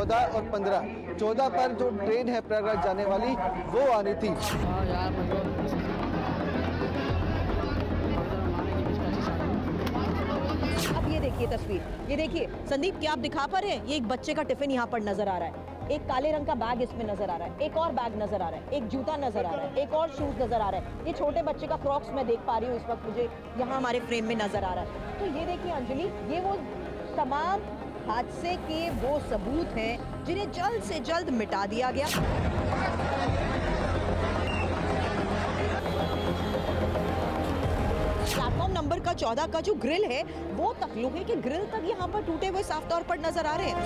14 और 15। 14 पर जो ट्रेन है प्रयागराज जाने वाली वो आनी थी। अब ये देखिए तस्वीर, ये देखिए संदीप, क्या आप दिखा पा रहे हैं? ये एक बच्चे का टिफिन यहाँ पर नजर आ रहा है, एक काले रंग का बैग इसमें नजर आ रहा है, एक और बैग नजर आ रहा है, एक जूता नजर आ रहा है, एक और शूज नजर आ रहा है। ये छोटे बच्चे का क्रॉक्स मैं देख पा रही हूँ इस वक्त, मुझे यहाँ हमारे फ्रेम में नजर आ रहा है। तो ये देखिए अंजलि, ये वो तमाम हादसे के वो सबूत हैं जिन्हें जल्द से जल्द मिटा दिया गया। प्लेटफॉर्म नंबर का 14 का जो ग्रिल है वो तक, लोहे के ग्रिल तक यहाँ पर टूटे हुए साफ तौर पर नजर आ रहे हैं।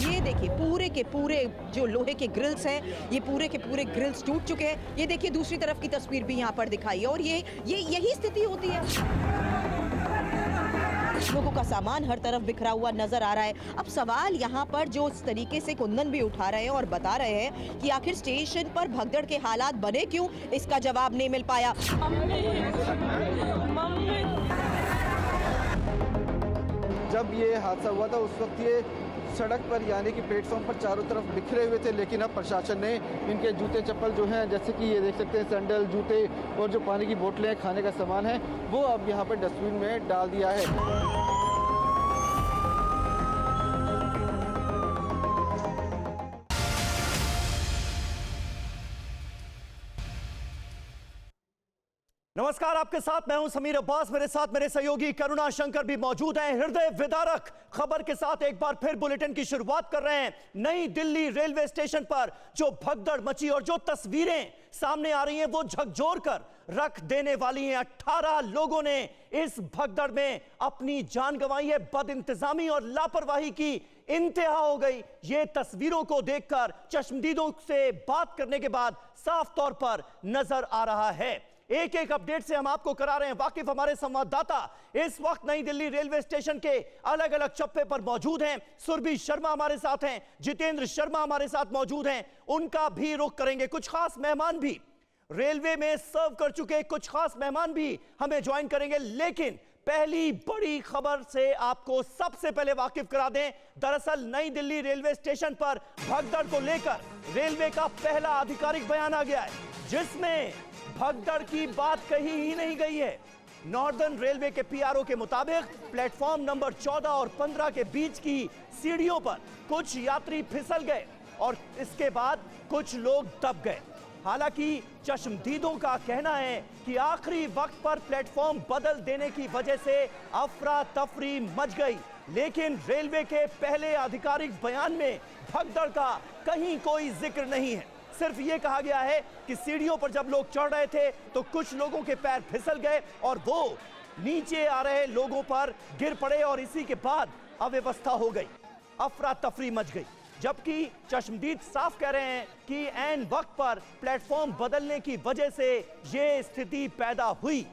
ये देखिए पूरे के पूरे जो लोहे के ग्रिल्स हैं, ये पूरे के पूरे ग्रिल्स टूट चुके हैं। ये देखिए दूसरी तरफ की तस्वीर भी यहाँ पर दिखाई है और यही स्थिति होती है। लोगों का सामान हर तरफ बिखरा हुआ नजर आ रहा है। अब सवाल यहाँ पर जो इस तरीके से कुंदन भी उठा रहे हैं और बता रहे हैं कि आखिर स्टेशन पर भगदड़ के हालात बने क्यों, इसका जवाब नहीं मिल पाया। जब ये हादसा हुआ था उस वक्त ये सड़क पर यानी कि प्लेटफॉर्म पर चारों तरफ बिखरे हुए थे, लेकिन अब प्रशासन ने इनके जूते चप्पल जो हैं, जैसे कि ये देख सकते हैं सैंडल, जूते और जो पानी की बोतलें, खाने का सामान है, वो अब यहाँ पर डस्टबिन में डाल दिया है। नमस्कार, आपके साथ मैं हूं समीर अब्बास। मेरे साथ मेरे सहयोगी करुणा शंकर भी मौजूद हैं। हृदय विदारक खबर के साथ एक बार फिर बुलेटिन की शुरुआत कर रहे हैं। नई दिल्ली रेलवे स्टेशन पर जो भगदड़ मची और जो तस्वीरें सामने आ रही हैं वो झकझोर कर रख देने वाली हैं। 18 लोगों ने इस भगदड़ में अपनी जान गंवाई है। बदइंतजामी और लापरवाही की इंतहा हो गई। ये तस्वीरों को देखकर चश्मदीदों से बात करने के बाद साफ तौर पर नजर आ रहा है। एक एक अपडेट से हम आपको करा रहे हैं वाकिफ। हमारे संवाददाता इस वक्त नई दिल्ली रेलवे स्टेशन के अलग अलग चप्पे पर मौजूद हैं। सुरभि शर्मा हमारे साथ हैं, जितेंद्र शर्मा हमारे साथ मौजूद हैं, उनका भी रुख करेंगे। कुछ खास मेहमान भी रेलवे में सर्व कर चुके कुछ खास मेहमान भी हमें ज्वाइन करेंगे, लेकिन पहली बड़ी खबर से आपको सबसे पहले वाकिफ करा दें। दरअसल नई दिल्ली रेलवे स्टेशन पर भगदड़ को लेकर रेलवे का पहला आधिकारिक बयान आ गया है, जिसमें भगदड़ की बात कही ही नहीं गई है। नॉर्दर्न रेलवे के पीआरओ के मुताबिक प्लेटफॉर्म नंबर 14 और 15 के बीच की सीढ़ियों पर कुछ यात्री फिसल गए और इसके बाद कुछ लोग दब गए। हालांकि चश्मदीदों का कहना है कि आखिरी वक्त पर प्लेटफॉर्म बदल देने की वजह से अफरा तफरी मच गई, लेकिन रेलवे के पहले आधिकारिक बयान में भगदड़ का कहीं कोई जिक्र नहीं है। सिर्फ ये कहा गया है कि सीढ़ियों पर जब लोग चढ़ रहे थे तो कुछ लोगों के पैर फिसल गए और वो नीचे आ रहे लोगों पर गिर पड़े और इसी के बाद अव्यवस्था हो गई, अफरा तफरी मच गई। जबकि चश्मदीद साफ कह रहे हैं कि ऐन वक्त पर प्लेटफॉर्म बदलने की वजह से ये स्थिति पैदा हुई।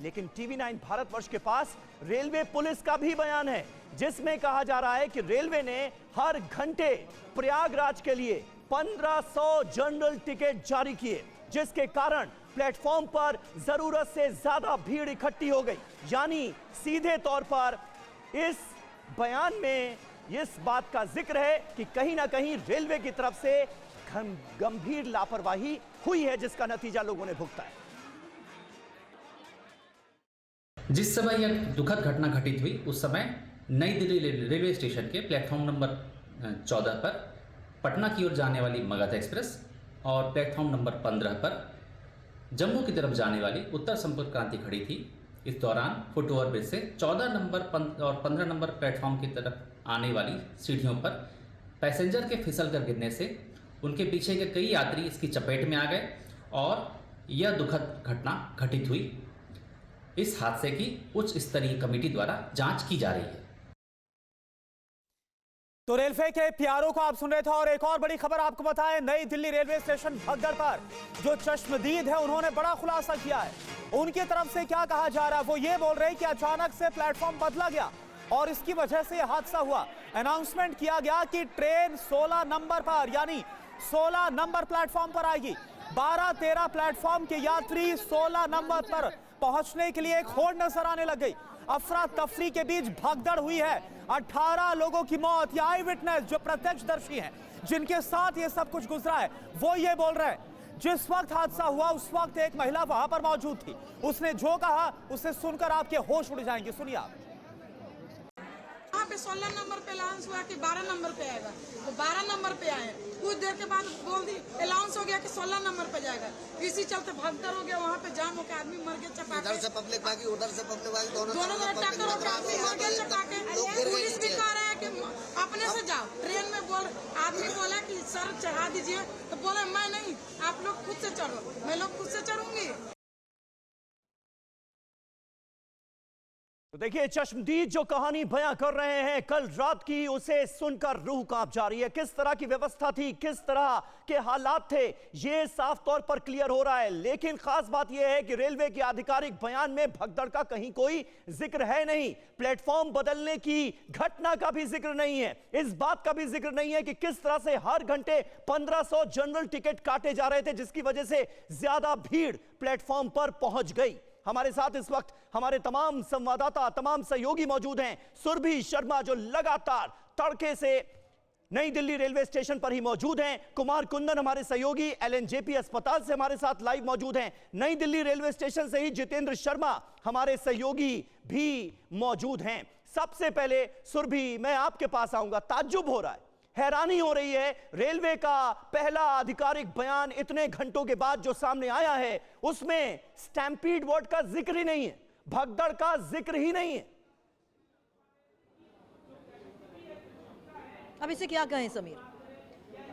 लेकिन टीवी9 भारतवर्ष के पास रेलवे पुलिस का भी बयान है, जिसमें कहा जा रहा है कि रेलवे ने हर घंटे प्रयागराज के लिए 1500 जनरल टिकट जारी किए, जिसके कारण प्लेटफॉर्म पर जरूरत से ज्यादा भीड़ इकट्ठी हो गई। यानी सीधे तौर पर इस बयान में इस बात का जिक्र है कि कहीं ना कहीं रेलवे की तरफ से गंभीर लापरवाही हुई है, जिसका नतीजा लोगों ने भुगता है। जिस समय यह दुखद घटना घटित हुई उस समय नई दिल्ली रेलवे स्टेशन के प्लेटफॉर्म नंबर 14 पर पटना की ओर जाने वाली मगध एक्सप्रेस और प्लेटफॉर्म नंबर 15 पर जम्मू की तरफ जाने वाली उत्तर संपर्क क्रांति खड़ी थी। इस दौरान फुट ओवर ब्रिज से 14 नंबर और 15 नंबर प्लेटफॉर्म की तरफ आने वाली सीढ़ियों पर पैसेंजर के फिसल कर गिरने से उनके पीछे के कई यात्री इसकी चपेट में आ गए और यह दुखद घटना घटित हुई। इस हादसे की उच्च स्तरीय कमेटी द्वारा जांच की जा रही है। तो रेलवे के पीआरओ को आप सुन रहे थे और एक और बड़ी खबर आपको बताएं, नई दिल्ली रेलवे स्टेशन भगदड़ पर जो चश्मदीद है उन्होंने बड़ा खुलासा किया है। उनकी तरफ से क्या कहा जा रहा है, वो ये बोल रहे हैं कि अचानक से प्लेटफॉर्म बदला गया और इसकी वजह से यह हादसा हुआ। अनाउंसमेंट किया गया कि ट्रेन 16 नंबर पर यानी 16 नंबर प्लेटफॉर्म पर आएगी। 12-13 प्लेटफॉर्म के यात्री 16 नंबर पर पहुंचने के लिए एक होड़ नजर आने लग गई। अफरा तफरी के बीच भगदड़ हुई है। 18 लोगों की मौत। या आई विटनेस जो प्रत्यक्षदर्शी हैं, जिनके साथ ये सब कुछ गुजरा है, वो ये बोल रहे हैं जिस वक्त हादसा हुआ उस वक्त एक महिला वहां पर मौजूद थी। उसने जो कहा उसे सुनकर आपके होश उड़ जाएंगे। सुनिए आप। वहाँ पे 16 नंबर पे अलाउंस हुआ कि 12 नंबर पे आएगा, तो 12 नंबर पे आए। कुछ देर के बाद बोल दी अलाउंस हो गया कि 16 नंबर पे जाएगा। इसी चलते भगदड़ हो गया, वहाँ पे जाम होकर आदमी मर गया चपा के। इधर से पब्लिक भागी, उधर से पब्लिक भागी, दोनों में टक्कर होकर आदमी मर गया चपा के। पुलिस भी कह रहा है कि अपने से जाओ। ट्रेन में आदमी बोला कि सर चढ़ा दीजिए, तो बोले मैं नहीं, आप लोग खुद से चढ़ो। मैं लोग खुद से चढ़ूंगी। तो देखिए चश्मदीद जो कहानी बयां कर रहे हैं कल रात की, उसे सुनकर रूह कांप जा रही है। किस तरह की व्यवस्था थी, किस तरह के हालात थे, ये साफ तौर पर क्लियर हो रहा है। लेकिन खास बात यह है कि रेलवे के आधिकारिक बयान में भगदड़ का कहीं कोई जिक्र है नहीं। प्लेटफॉर्म बदलने की घटना का भी जिक्र नहीं है। इस बात का भी जिक्र नहीं है कि किस तरह से हर घंटे 1500 जनरल टिकट काटे जा रहे थे, जिसकी वजह से ज्यादा भीड़ प्लेटफॉर्म पर पहुंच गई। हमारे साथ इस वक्त हमारे तमाम संवाददाता, तमाम सहयोगी मौजूद हैं। सुरभि शर्मा जो लगातार तड़के से नई दिल्ली रेलवे स्टेशन पर ही मौजूद हैं। कुमार कुंदन हमारे सहयोगी एलएनजेपी अस्पताल से हमारे साथ लाइव मौजूद हैं। नई दिल्ली रेलवे स्टेशन से ही जितेंद्र शर्मा हमारे सहयोगी भी मौजूद हैं। सबसे पहले सुरभि, मैं आपके पास आऊंगा। ताज्जुब हो रहा है, हैरानी हो रही है, रेलवे का पहला आधिकारिक बयान इतने घंटों के बाद जो सामने आया है उसमें स्टैम्पीड वर्ड का जिक्र ही नहीं है, भगदड़ का जिक्र ही नहीं है। अब इसे क्या कहें समीर,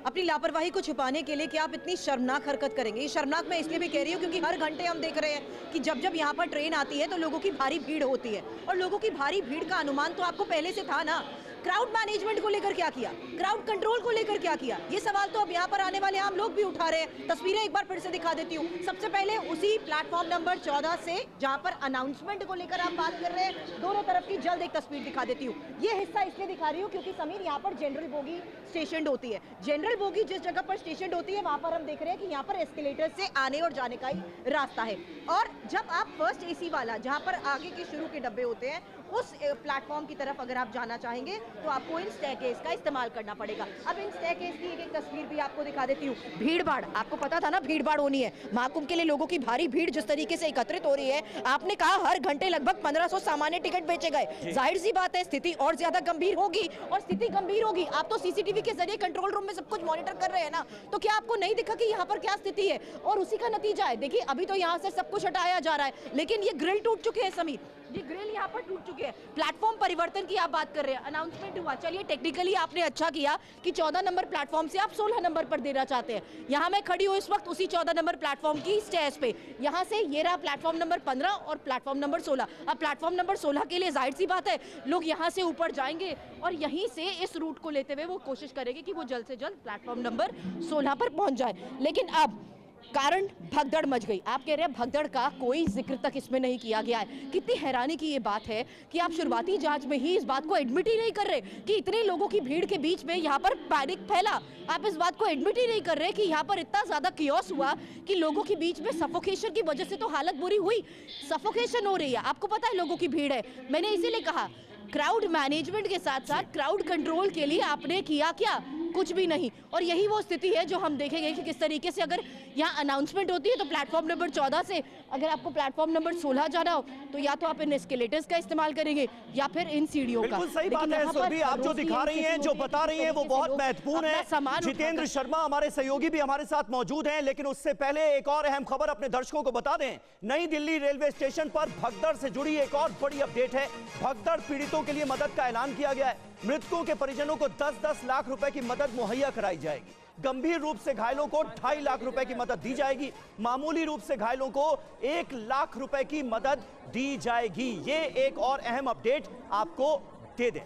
अपनी लापरवाही को छुपाने के लिए कि आप इतनी शर्मनाक हरकत करेंगे। ये शर्मनाक मैं इसलिए भी कह रही हूँ क्योंकि हर घंटे हम देख रहे हैं कि जब जब यहाँ पर ट्रेन आती है तो लोगों की भारी भीड़ होती है, और लोगों की भारी भीड़ का अनुमान तो आपको पहले से था ना। क्राउड मैनेजमेंट को लेकर क्या किया, क्राउड कंट्रोल को लेकर क्या किया, ये सवाल तो अब यहाँ पर आने वाले आम लोग भी उठा रहे हैं। तस्वीरें एक बार फिर से दिखा देती हूँ। सबसे पहले उसी प्लेटफॉर्म नंबर 14 से जहाँ पर अनाउंसमेंट को लेकर आप बात कर रहे हैं, दोनों तरफ की जल्द एक तस्वीर दिखा देती हूँ। ये हिस्सा इसलिए दिखा रही हूँ क्योंकि समीर यहाँ पर जनरल बोगी स्टेशन होती है। जनरल बोगी जिस जगह पर स्टेशन होती है वहाँ पर हम देख रहे हैं कि यहाँ पर एस्केलेटर से आने और जाने का ही रास्ता है। और जब आप फर्स्ट एसी वाला जहाँ पर आगे के शुरू के डब्बे होते हैं उस प्लेटफॉर्म की तरफ अगर आप जाना चाहेंगे तो आपको इन स्टेयरकेस का इस्तेमाल करना पड़ेगा। अब इन स्टेयरकेस की एक तस्वीर भी आपको दिखा देती हूँ। भीड़ भाड़, आपको पता था ना भीड़ भाड़ होनी है। महाकुंभ के लिए लोगों की भारी भीड़ जिस तरीके से एकत्रित हो रही है, आपने कहा हर घंटे लगभग 1500 सामान्य टिकट बेचे गए। जाहिर सी बात है स्थिति और ज्यादा गंभीर होगी, और स्थिति गंभीर होगी। आप तो सीसीटीवी के जरिए कंट्रोल रूम में सब कुछ मॉनिटर कर रहे हैं ना, तो क्या आपको नहीं दिखा कि यहाँ पर क्या स्थिति है? और उसी का नतीजा है, देखिए अभी तो यहाँ से सब कुछ हटाया जा रहा है, लेकिन ये ग्रिल टूट चुके हैं समीर, ये ग्रिल यहाँ पर टूट चुके हैं। प्लेटफॉर्म परिवर्तन की आप बात कर रहे हैं, अनाउंसमेंट हुआ, चलिए टेक्निकली आपने अच्छा किया कि 14 नंबर प्लेटफॉर्म से आप 16 नंबर पर देना चाहते हैं। यहाँ मैं खड़ी हूँ इस वक्त उसी 14 नंबर प्लेटफॉर्म की स्टेज पे। यहाँ से ये रहा प्लेटफॉर्म नंबर 15 और प्लेटफॉर्म नंबर 16। अब प्लेटफॉर्म नंबर 16 के लिए जाहिर सी बात है लोग यहाँ से ऊपर जाएंगे और यहीं से इस रूट को लेते हुए वो कोशिश करेंगे कि वो जल्द से जल्द प्लेटफॉर्म नंबर 16 पर पहुंच जाए। लेकिन अब कारण भगदड़ मच गई। आप कह रहे हैं भगदड़ का कोई जिक्र तक इसमें नहीं किया गया है। कितनी हैरानी की ये बात है कि आप शुरुआती जांच में ही इस बात को एडमिट ही नहीं कर रहे कि इतने लोगों की भीड़ के बीच में यहाँ पर पैनिक फैला। आप इस बात को एडमिट ही नहीं कर रहे कि यहाँ पर इतना ज्यादा कियोस हुआ कि लोगों की बीच में सफोकेशन की वजह से तो हालत बुरी हुई। सफोकेशन हो रही है, आपको पता है लोगों की भीड़ है। मैंने इसीलिए कहा क्राउड मैनेजमेंट के साथ साथ क्राउड कंट्रोल के लिए आपने किया क्या? कुछ भी नहीं। और यही वो स्थिति है जो हम देखेंगे कि किस तरीके से अगर यहाँ अनाउंसमेंट होती है तो प्लेटफॉर्म नंबर 14 से अगर आपको प्लेटफॉर्म नंबर 16 जाना हो तो या तो आप इन एस्केलेटर्स का इस्तेमाल करेंगे या फिर इन सीढ़ियों का। बिल्कुल सही बात है सुरभि, आप जो दिखा रही हैं, जो बता रही हैं वो बहुत महत्वपूर्ण है। जितेंद्र शर्मा हमारे सहयोगी भी हमारे साथ मौजूद हैं, लेकिन उससे पहले एक और अहम खबर अपने दर्शकों को बता दें। नई दिल्ली रेलवे स्टेशन पर भगदड़ से जुड़ी एक और बड़ी अपडेट है। भगदड़ पीड़ितों के लिए मदद का ऐलान किया गया है। मृतकों के परिजनों को 10-10 लाख रुपए की मदद मुहैया कराई जाएगी। गंभीर रूप से घायलों को 2.5 लाख रुपए की मदद दी जाएगी। मामूली रूप से घायलों को 1 लाख रुपए की मदद दी जाएगी। ये एक और अहम अपडेट आपको दे दें।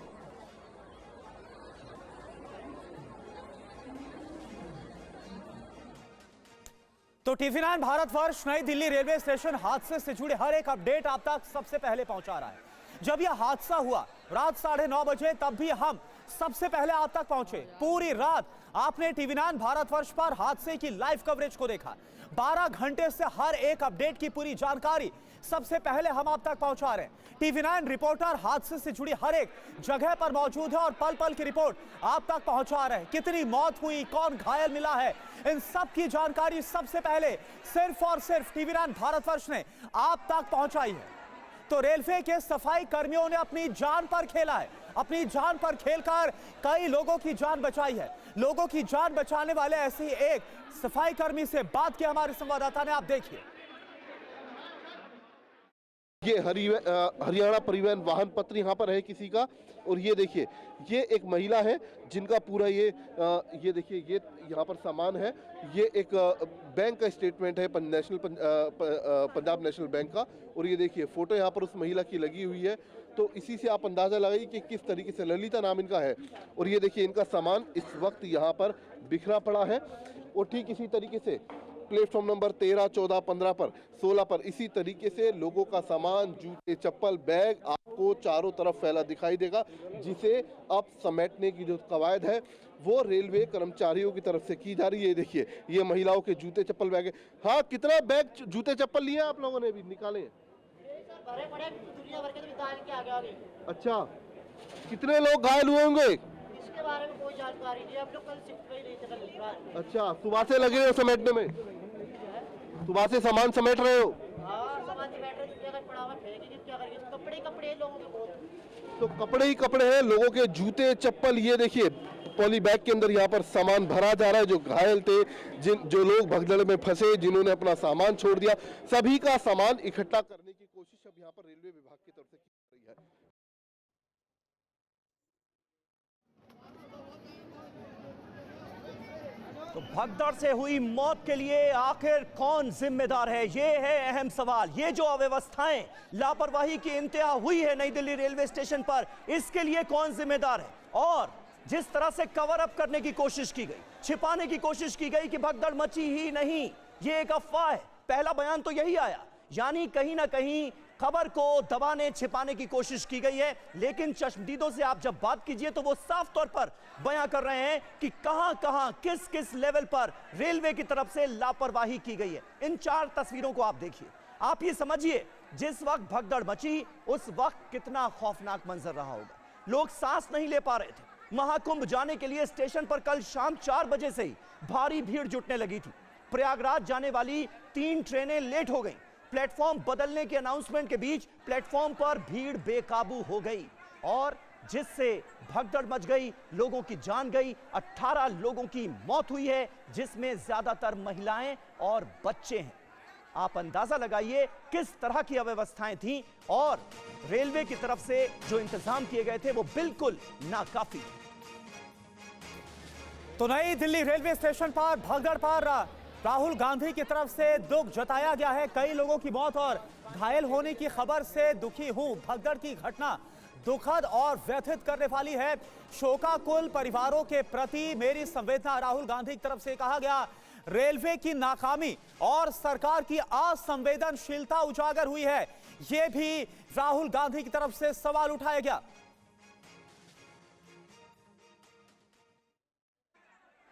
तो टीवी9 भारतवर्ष नई दिल्ली रेलवे स्टेशन हादसे से जुड़े हर एक अपडेट आप तक सबसे पहले पहुंचा रहा है। जब यह हादसा हुआ रात 9:30 बजे, तब भी हम सबसे पहले आप तक पहुंचे। पूरी रात आपने टीवी9 भारतवर्ष पर हादसे की लाइव कवरेज को देखा। 12 घंटे से हर एक अपडेट की पूरी जानकारी सबसे पहले हम आप तक पहुंचा रहे हैं। टीवी9 रिपोर्टर हादसे से जुड़ी हर एक जगह पर मौजूद है और पल पल की रिपोर्ट आप तक पहुंचा रहे हैं। कितनी मौत हुई, कौन घायल मिला है, इन सब की जानकारी सबसे पहले सिर्फ और सिर्फ टीवी9 भारतवर्ष ने आप तक पहुंचाई है। तो रेलवे के सफाई कर्मियों ने अपनी जान पर खेला है, अपनी जान पर खेलकर कई लोगों की जान बचाई है। लोगों की जान बचाने वाले ऐसे ही एक सफाई कर्मी से बात की हमारे संवाददाता ने, आप देखिए। ये हरियाणा परिवहन वाहन पत्र यहाँ पर है किसी का, और ये देखिए ये एक महिला है जिनका पूरा ये देखिए ये यहाँ पर सामान है। ये एक बैंक का स्टेटमेंट है पंजाब नेशनल बैंक का, और ये देखिए फोटो यहाँ पर उस महिला की लगी हुई है। तो इसी से आप अंदाज़ा लगाइए कि किस तरीके से, ललिता नाम इनका है, और ये देखिए इनका सामान इस वक्त यहाँ पर बिखरा पड़ा है। और ठीक इसी तरीके से प्लेटफॉर्म नंबर 13, 14, 15 पर, 16 पर इसी तरीके से लोगों का सामान, जूते, चप्पल, बैग आपको चारों तरफ फैला दिखाई देगा, जिसे अब समेटने की जो कवायद है वो रेलवे कर्मचारियों की तरफ से की जा रही है। देखिए ये महिलाओं के जूते, चप्पल, बैग है। हाँ, कितना बैग, जूते, चप्पल लिए आप लोगों ने? भी निकाले हैं? अच्छा, कितने लोग घायल हुए होंगे? इसके बारे में कोई जानकारी नहीं, हम लोग कल शिफ्ट पे ही नहीं थे, कल। अच्छा, सुबह से लगे हो समेटने में? सुबह से सामान समेट रहे हो? हाँ, सामान समेट रहे, जगह पड़ा हुआ फेंकेंगे, क्या करेंगे? कपड़े कपड़े लोगों के बहुत। तो कपड़े ही कपड़े हैं, लोगों के जूते, चप्पल। ये देखिए पॉली बैग के अंदर यहाँ पर सामान भरा जा रहा है। जो घायल थे, जो लोग भगदड़ में फंसे, जिन्होंने अपना सामान छोड़ दिया, सभी का सामान इकट्ठा करने की कोशिश अब यहाँ पर रेलवे विभाग की तरफ से की जा रही है। तो भगदड़ से हुई मौत के लिए आखिर कौन जिम्मेदार है, ये है अहम सवाल। ये जो अव्यवस्थाएं, लापरवाही की इंतहा हुई है नई दिल्ली रेलवे स्टेशन पर, इसके लिए कौन जिम्मेदार है? और जिस तरह से कवर अप करने की कोशिश की गई, छिपाने की कोशिश की गई कि भगदड़ मची ही नहीं, ये एक अफवाह है। पहला बयान तो यही आया, यानी कहीं ना कहीं खबर को दबाने, छिपाने की कोशिश की गई है। लेकिन चश्मदीदों से आप जब बात कीजिए तो वो साफ तौर पर बयां कर रहे हैं कि कहां-कहां, किस-किस लेवल पर रेलवे की तरफ से लापरवाही की गई है। इन 4 तस्वीरों को आप देखिए, आप ये समझिए जिस वक्त भगदड़ मची उस वक्त कितना खौफनाक मंजर रहा होगा। लोग सांस नहीं ले पा रहे थे। महाकुंभ जाने के लिए स्टेशन पर कल शाम 4 बजे से ही भारी भीड़ जुटने लगी थी। प्रयागराज जाने वाली 3 ट्रेनें लेट हो गईं। प्लेटफॉर्म बदलने के अनाउंसमेंट के बीच प्लेटफॉर्म पर भीड़ बेकाबू हो गई और जिससे भगदड़ मच गई, लोगों की जान गई। 18 लोगों की मौत हुई है, जिसमें ज्यादातर महिलाएं और बच्चे हैं। आप अंदाजा लगाइए किस तरह की अव्यवस्थाएं थीं और रेलवे की तरफ से जो इंतजाम किए गए थे वो बिल्कुल नाकाफी। तो नई दिल्ली रेलवे स्टेशन पर भगदड़ पर राहुल गांधी की तरफ से दुख जताया गया है। कई लोगों की मौत और घायल होने की खबर से दुखी हूं। भगदड़ की घटना दुखद और व्यथित करने वाली है। शोकाकुल परिवारों के प्रति मेरी संवेदना, राहुल गांधी की तरफ से कहा गया। रेलवे की नाकामी और सरकार की असंवेदनशीलता उजागर हुई है, यह भी राहुल गांधी की तरफ से सवाल उठाया गया।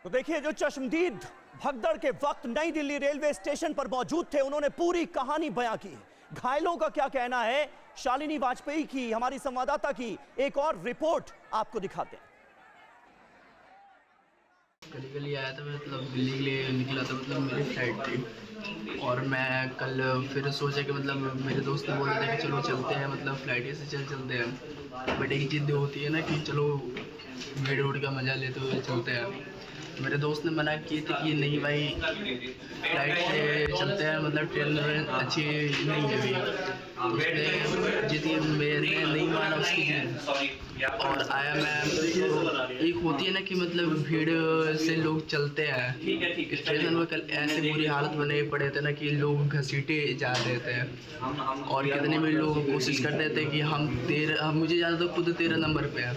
तो देखिए, जो चश्मदीद भगदड़ के वक्त नई दिल्ली रेलवे स्टेशन पर मौजूद थे, उन्होंने पूरी कहानी बयां की। घायलों का क्या कहना है, शालिनी वाजपेयी की, हमारी संवाददाता की एक और रिपोर्ट आपको दिखाते हैं। कल आया था, मतलब दिल्ली के लिए निकला था, मतलब मेरी फ्लाइट थी और मैं कल फिर सोचा कि मतलब मेरे दोस्त ने बोला था कि चलो चलते हैं, मतलब फ्लाइट से चलते हैं। बट एक जिद होती है ना कि चलो भीड़ उड़ का मज़ा लेते हुए चलते हैं। मेरे दोस्त ने मना किए थे कि नहीं भाई फ्लाइट से चलते हैं, मतलब ट्रेन में अच्छी नहीं है अभी। उसने जिद मैंने नहीं माना उसकी जिद और आया मैं। तो एक होती है ना कि मतलब भीड़ से लोग चलते हैं। स्टेशन में कल ऐसे बुरी हालत बने पड़े थे ना कि लोग घसीटे जा रहे थे और कितने भी लोग कोशिश करते थे कि हम मुझे ज़्यादा तो खुद 13 नंबर पे है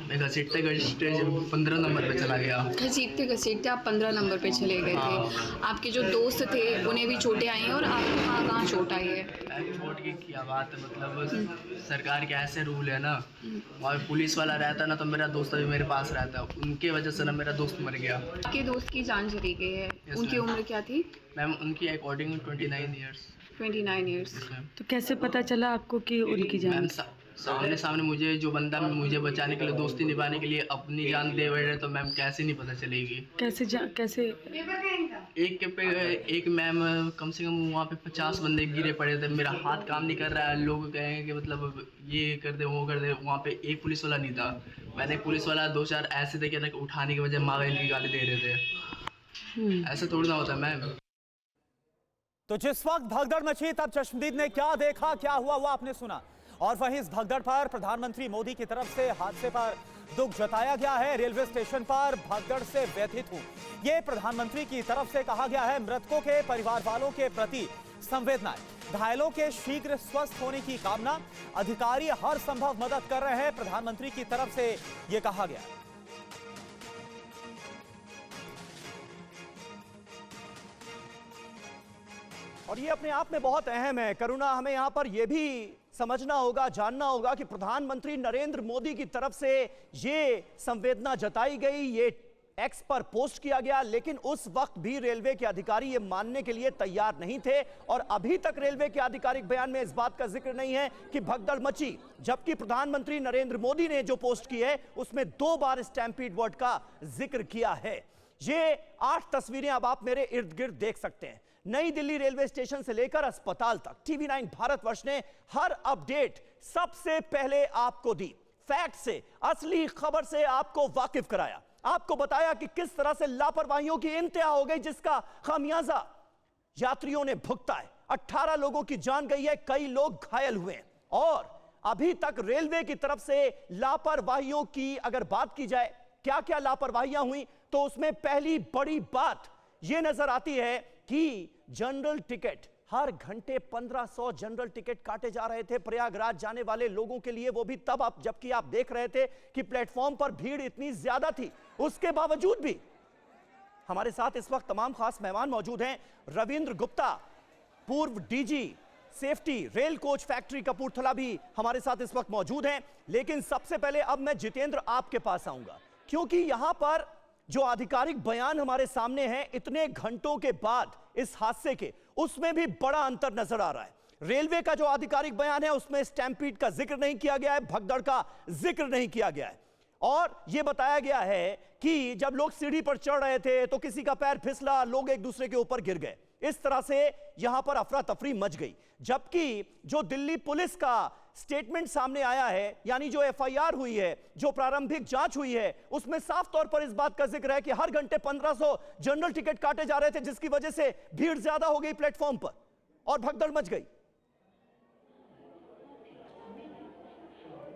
मैं घसीटते घसीटते 15 नंबर पे चला गया। घसीटते घसीटते आप 15 नंबर पे चले गए थे। आपके जो दोस्त थे उन्हें भी चोटें आई हैं और आपको कहाँ कहाँ चोट आई है? चोट की क्या बात है, मतलब सरकार के ऐसे रूल है ना, और पुलिस वाला रहता ना तो मेरा दोस्त अभी मेरे पास रहता, उनके वजह से ना मेरा दोस्त मर गया। आपके दोस्त की जान चली गई है। उनकी उम्र क्या थी? मैम उनकी अकॉर्डिंग 29 ईयर्स। 29 ईयर्स। तो कैसे पता चला आपको कि उनकी जान? मैम सामने मुझे जो बंदा मुझे बचाने के लिए, दोस्ती निभाने के लिए अपनी जान दे बैठे, तो मैम कैसे नहीं पता चलेगी? कैसे एक मैम कम से कम वहाँ पे 50 बंदे गिरे पड़े थे, मेरा हाथ काम नहीं कर रहा है, लोग कहें कि मतलब ये कर दे वो कर दे, वहाँ पे एक पुलिस वाला नहीं था। मैंने पुलिस वाला 2-4 ऐसे देखे ना कि उठाने की वजह माँ की गाली दे रहे थे। ऐसे थोड़ी ना होता मैम। तो जिस वक्त भगदड़ मची तब चश्मदीद ने क्या देखा, क्या हुआ वो आपने सुना। और वहीं इस भगदड़ पर प्रधानमंत्री मोदी की तरफ से हादसे पर दुख जताया गया है। रेलवे स्टेशन पर भगदड़ से व्यथित हूं, ये प्रधानमंत्री की तरफ से कहा गया है। मृतकों के परिवार वालों के प्रति संवेदनाएं, घायलों के शीघ्र स्वस्थ होने की कामना, अधिकारी हर संभव मदद कर रहे हैं, प्रधानमंत्री की तरफ से यह कहा गया। और ये अपने आप में बहुत अहम है करुणा, हमें यहां पर यह भी समझना होगा, जानना होगा कि प्रधानमंत्री नरेंद्र मोदी की तरफ से ये संवेदना जताई गई, ये एक्स पर पोस्ट किया गया, लेकिन उस वक्त भी रेलवे के अधिकारी ये मानने के लिए तैयार नहीं थे। और अभी तक रेलवे के आधिकारिक बयान में इस बात का जिक्र नहीं है कि भगदड़ मची, जबकि प्रधानमंत्री नरेंद्र मोदी ने जो पोस्ट की है उसमें 2 बार स्टैम्पीड वर्ड का जिक्र किया है। ये 8 तस्वीरें अब आप मेरे इर्द गिर्द देख सकते हैं। नई दिल्ली रेलवे स्टेशन से लेकर अस्पताल तक TV9 भारतवर्ष ने हर अपडेट सबसे पहले आपको दी, फैक्ट से, असली खबर से आपको वाकिफ कराया, आपको बताया कि किस तरह से लापरवाहियों की इंतहा हो गई, जिसका खामियाजा यात्रियों ने भुगता है। 18 लोगों की जान गई है, कई लोग घायल हुए हैं। और अभी तक रेलवे की तरफ से लापरवाहियों की अगर बात की जाए, क्या क्या लापरवाहियां हुई, तो उसमें पहली बड़ी बात यह नजर आती है कि जनरल टिकट, हर घंटे 1500 जनरल टिकट काटे जा रहे थे प्रयागराज जाने वाले लोगों के लिए, वो भी तब आप जबकि आप देख रहे थे कि प्लेटफॉर्म पर भीड़ इतनी ज्यादा थी। उसके बावजूद भी हमारे साथ इस वक्त तमाम खास मेहमान मौजूद हैं। रविंद्र गुप्ता, पूर्व DG safety rail coach factory Kapurthala भी हमारे साथ इस वक्त मौजूद हैं। लेकिन सबसे पहले अब मैं जितेंद्र आपके पास आऊंगा, क्योंकि यहां पर जो आधिकारिक बयान हमारे सामने हैं इतने घंटों के बाद इस हादसे के, उसमें भी बड़ा अंतर नजर आ रहा है। रेलवे का जो आधिकारिक बयान है उसमें स्टैम्पीड का जिक्र नहीं किया गया है, भगदड़ का जिक्र नहीं किया गया है, और यह बताया गया है कि जब लोग सीढ़ी पर चढ़ रहे थे तो किसी का पैर फिसला, लोग एक दूसरे के ऊपर गिर गए। इस तरह से यहां पर अफरा तफरी मच गई। जबकि जो दिल्ली पुलिस का स्टेटमेंट सामने आया है, यानी जो एफआईआर हुई है, जो प्रारंभिक जांच हुई है, उसमें साफ तौर पर इस बात का जिक्र है कि हर घंटे 1500 जनरल टिकट काटे जा रहे थे, जिसकी वजह से भीड़ ज्यादा हो गई प्लेटफॉर्म पर और भगदड़ मच गई।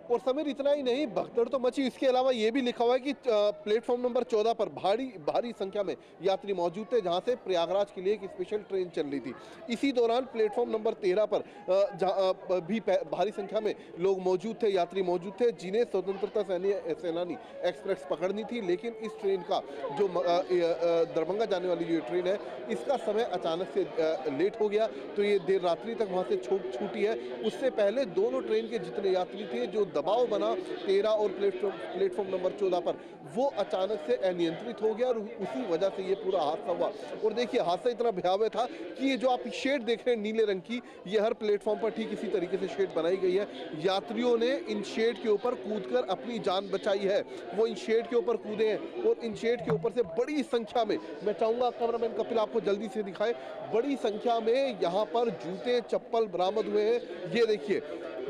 और समीर इतना ही नहीं, भगदड़ तो मची, इसके अलावा ये भी लिखा हुआ है कि प्लेटफॉर्म नंबर 14 पर भारी संख्या में यात्री मौजूद थे, जहां से प्रयागराज के लिए एक स्पेशल ट्रेन चल रही थी। इसी दौरान प्लेटफॉर्म नंबर 13 पर भी भारी संख्या में लोग मौजूद थे, यात्री मौजूद थे, जिन्हें स्वतंत्रता सेनानी एक्सप्रेस पकड़नी थी। लेकिन इस ट्रेन का जो दरभंगा जाने वाली जो ट्रेन है, इसका समय अचानक से लेट हो गया, तो ये देर रात्रि तक वहाँ से छूटी है। उससे पहले दोनों ट्रेन के जितने यात्री थे, जो दबाव बना 13 और प्लेटफॉर्म नंबर 14 पर, वो अचानक से अनियंत्रित हो गया और उसी वजह से ये पूरा हादसा हुआ। और देखिए, हादसा इतना भयावह था कि ये जो आप शेड देख रहे हैं नीले रंग की, ये हर प्लेटफॉर्म पर ठीक इसी तरीके से शेड बनाई गई है। यात्रियों ने इन शेड के ऊपर कूदकर अपनी जान बचाई है, वो इन शेड के ऊपर कूदे हैं और इन शेड के ऊपर से बड़ी संख्या में, मैं चाहूँगा कैमरामैन कपिल आपको जल्दी से दिखाए, बड़ी संख्या में यहाँ पर जूते चप्पल बरामद हुए हैं।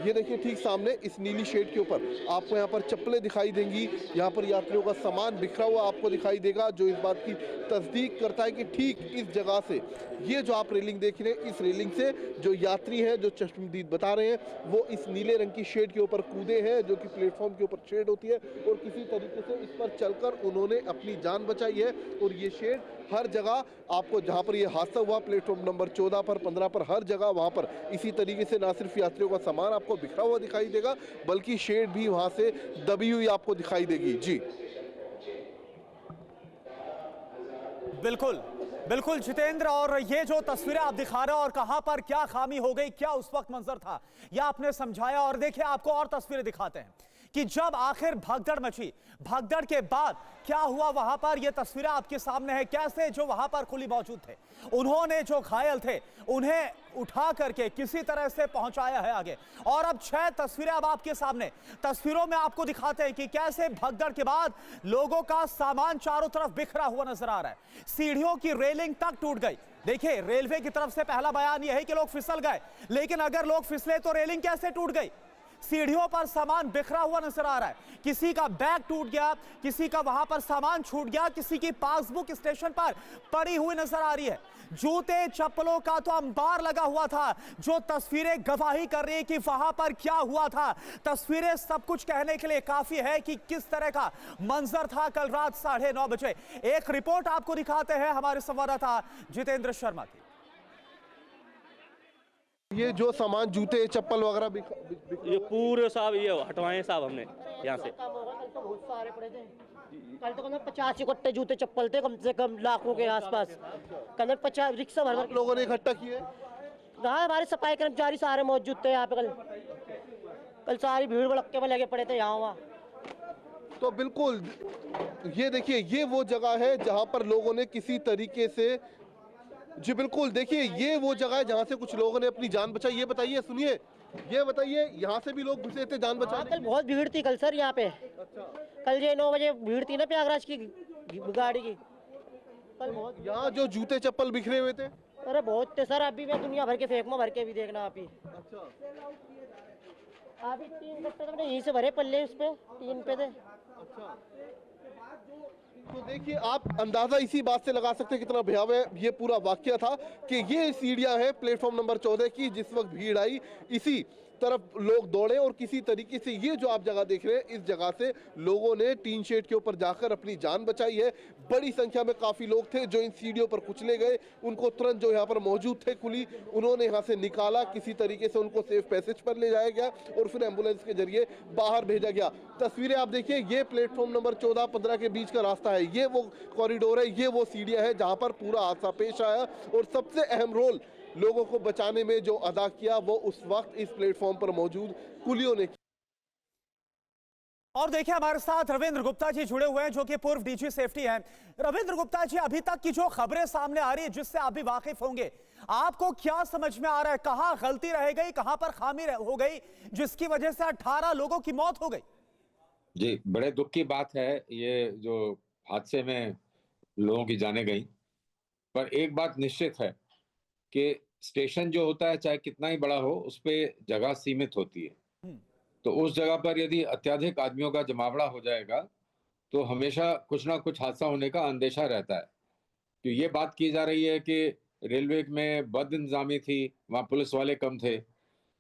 ये देखिए ठीक सामने इस नीली शेड के ऊपर आपको यहाँ पर चप्पलें दिखाई देंगी, यहाँ पर यात्रियों का सामान बिखरा हुआ आपको दिखाई देगा, जो इस बात की तस्दीक करता है कि ठीक इस जगह से, ये जो आप रेलिंग देख रहे हैं, इस रेलिंग से जो यात्री हैं, जो चश्मदीद बता रहे हैं, वो इस नीले रंग की शेड के ऊपर कूदे हैं, जो कि प्लेटफॉर्म के ऊपर शेड होती है, और किसी तरीके से इस पर चलकर उन्होंने अपनी जान बचाई है। और ये शेड हर जगह आपको जहाँ पर ये हादसा हुआ प्लेटफॉर्म नंबर 14 पर 15 पर हर जगह वहाँ पर इसी तरीके से ना सिर्फ यात्रियों का सामान आपको बिखरा हुआ दिखाई देगा बल्कि शेड भी वहाँ से दबी हुई आपको दिखाई देगी। जी बिल्कुल बिल्कुल जितेंद्र, और ये जो तस्वीरें आप दिखा रहे हो और कहां पर क्या खामी हो गई, क्या उस वक्त मंजर था, यह आपने समझाया। और देखिए आपको और तस्वीरें दिखाते हैं कि जब आखिर भगदड़ मची, भगदड़ के बाद क्या हुआ वहां पर, ये तस्वीरें आपके सामने है। कैसे जो वहां पर कुली मौजूद थे, उन्होंने जो घायल थे उन्हें उठा करके किसी तरह से पहुंचाया है आगे। और अब 6 तस्वीरें अब आपके सामने, तस्वीरों में आपको दिखाते हैं कि कैसे भगदड़ के बाद लोगों का सामान चारों तरफ बिखरा हुआ नजर आ रहा है। सीढ़ियों की रेलिंग तक टूट गई। देखिए रेलवे की तरफ से पहला बयान यह है कि लोग फिसल गए, लेकिन अगर लोग फिसले तो रेलिंग कैसे टूट गई। सीढ़ियों पर सामान बिखरा हुआ नजर आ रहा है, किसी का बैग टूट गया, किसी का वहां पर सामान छूट गया, किसी की पासबुक स्टेशन पर पड़ी हुई नजर आ रही है। जूते चप्पलों का तो अंबार लगा हुआ था। जो तस्वीरें गवाही कर रही है कि वहां पर क्या हुआ था, तस्वीरें सब कुछ कहने के लिए काफी है कि किस तरह का मंजर था कल रात 9:30 बजे। एक रिपोर्ट आपको दिखाते हैं हमारे संवाददाता जितेंद्र शर्मा की। ये जो सामान जूते चप्पल वगैरह ये पूरे साहब ये हटवाए साहब हमने यहाँ से। कल तो बहुत सारे पड़े थे, कल तो कम 50 इकट्ठे जूते चप्पल थे, कम से कम लाखों के आसपास। कल 50 रिक्शा भर लोगों ने इकट्ठा किए। हाँ हमारे सफाई कर्मचारी सारे मौजूद थे यहाँ पे। कल सारी भीड़ भड़के में लगे पड़े थे यहाँ वहाँ। तो बिल्कुल ये देखिए ये वो जगह है जहाँ पर लोगों ने किसी तरीके से, जी बिल्कुल देखिए ये वो जगह है जहाँ से कुछ लोगों ने अपनी जान बचाई। ये बताइए, सुनिए, ये बताइए यहाँ से भी लोग घुसे थे जान बचाने। कल बहुत भीड़ थी कल सर यहाँ पे। कल ये 9 बजे भीड़ थी ना प्रयागराज की गाड़ी की। कल बहुत यहाँ जो जूते चप्पल बिखरे हुए थे। अरे बहुत थे सर, अभी मैं दुनिया भर के फेंक में भर के भी देखना आप ही। अभी 3 कट्टे तो यहीं से भरे पल्ले, उस पे 3 पे थे। तो देखिए आप अंदाजा इसी बात से लगा सकते हैं कितना भयावह ये पूरा वाकया था कि ये सीढ़ियां हैं प्लेटफॉर्म नंबर 14 की। जिस वक्त भीड़ आई इसी तरफ लोग दौड़े और किसी तरीके से ये जो आप जगह देख रहे हैं इस जगह से लोगों ने टीन शेड के ऊपर जाकर अपनी जान बचाई है। बड़ी संख्या में काफी लोग थे जो इन सीढ़ियों पर कुचले गए। उनको तुरंत जो यहाँ पर मौजूद थे कुली, उन्होंने यहाँ से निकाला, किसी तरीके से उनको सेफ पैसेज पर ले जाया गया और फिर एम्बुलेंस के जरिए बाहर भेजा गया। तस्वीरें आप देखिए, ये प्लेटफॉर्म नंबर 14-15 के बीच का रास्ता है, ये वो कॉरिडोर है, ये वो सीढ़ियां है जहाँ पर पूरा हादसा पेश आया। और सबसे अहम रोल लोगों को बचाने में जो अदा किया वो उस वक्त इस प्लेटफॉर्म पर मौजूद कुलियों ने। और देखिए हमारे साथ रविंद्र गुप्ता जी जुड़े हुए हैं जो कि पूर्व डीजी सेफ्टी हैं। रविंद्र गुप्ता जी, अभी तक की जो खबरें सामने आ रही है जिससे आप भी वाकिफ होंगे, आपको क्या समझ में आ रहा है, कहां गलती रह गई, कहां पर खामी हो गई जिसकी वजह से 18 लोगों की मौत हो गई? जी, बड़े दुख की बात है ये जो हादसे में लोगों की जानें गई। पर एक बात निश्चित है कि स्टेशन जो होता है चाहे कितना ही बड़ा हो उस पे जगह सीमित होती है। तो उस जगह पर यदि अत्यधिक आदमियों का जमावड़ा हो जाएगा तो हमेशा कुछ ना कुछ हादसा होने का अंदेशा रहता है। तो ये बात की जा रही है कि रेलवे में बदइंतजामी थी, वहाँ पुलिस वाले कम थे।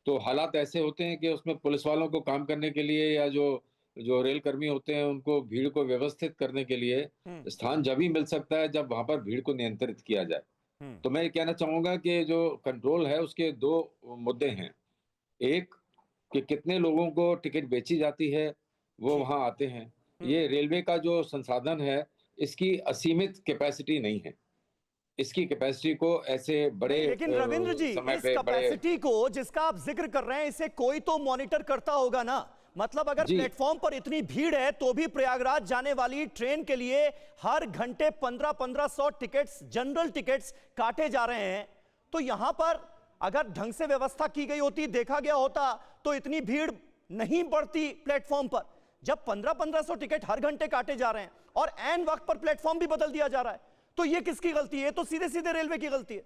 तो हालात ऐसे होते हैं कि उसमें पुलिस वालों को काम करने के लिए या जो रेल कर्मी होते हैं उनको भीड़ को व्यवस्थित करने के लिए स्थान जब ही मिल सकता है जब वहाँ पर भीड़ को नियंत्रित किया जाए। तो मैं ये कहना चाहूंगा कि जो कंट्रोल है उसके 2 मुद्दे हैं। एक कि कितने लोगों को टिकट बेची जाती है वो वहां आते हैं। ये रेलवे का जो संसाधन है इसकी असीमित कैपेसिटी नहीं है। इसकी कैपेसिटी को ऐसे बड़े लेकिन रविंद्र जी, इस कैपेसिटी को जिसका आप जिक्र कर रहे हैं इसे कोई तो मॉनिटर करता होगा ना। मतलब अगर प्लेटफॉर्म पर इतनी भीड़ है तो भी प्रयागराज जाने वाली ट्रेन के लिए हर घंटे 1500 टिकट्स, जनरल टिकट्स काटे जा रहे हैं। तो यहां पर अगर ढंग से व्यवस्था की गई होती, देखा गया होता तो इतनी भीड़ नहीं बढ़ती प्लेटफॉर्म पर। जब 1500 टिकट हर घंटे काटे जा रहे हैं और एन वक्त पर प्लेटफॉर्म भी बदल दिया जा रहा है तो ये किसकी गलती है? तो सीधे सीधे रेलवे की गलती है।